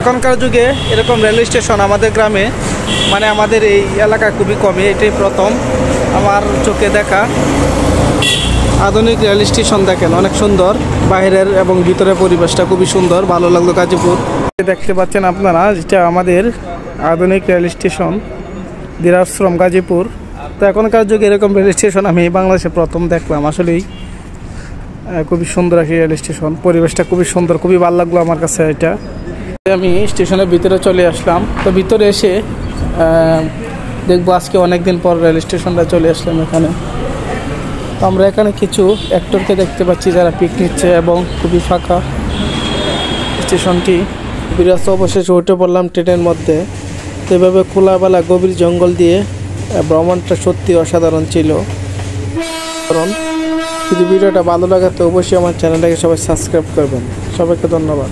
এখনকার যুগে এরকম রেল স্টেশন আমাদের গ্রামে মানে আমাদের এই এলাকায় খুবই কমই, এটাই প্রথম আমার চোখে দেখা আধুনিক রেল স্টেশন। দেখেন অনেক সুন্দর, বাইরের এবং ভিতরের পরিবেশটা খুবই সুন্দর, ভালো লাগলো। গাজীপুর দেখতে পাচ্ছেন আপনারা, যেটা আমাদের আধুনিক রেল স্টেশন দিরাশ্রম গাজীপুর। তো এখনকার যুগে এরকম রেল স্টেশন আমি বাংলাদেশে প্রথম দেখলাম। আসলেই খুবই সুন্দর একটি রেল স্টেশন, পরিবেশটা খুবই সুন্দর, খুবই ভালো লাগলো আমার কাছে এটা। আমি স্টেশনের ভিতরে চলে আসলাম। তো ভিতরে এসে দেখবো আজকে অনেক দিন পর রেল স্টেশনটা চলে আসলাম এখানে। তো আমরা এখানে কিছু অ্যাক্টরকে দেখতে পাচ্ছি যারা পিক নিচ্ছে এবং খুবই ফাঁকা স্টেশনটি। বিরাজ অবশেষে উঠে পড়লাম ট্রেনের মধ্যে। তো এভাবে খোলাবেলা গভীর জঙ্গল দিয়ে ভ্রমণটা সত্যি অসাধারণ ছিল। কারণ যদি ভিডিওটা ভালো লাগে তো অবশ্যই আমার চ্যানেলটাকে সবাই সাবস্ক্রাইব করবেন। সবাইকে ধন্যবাদ।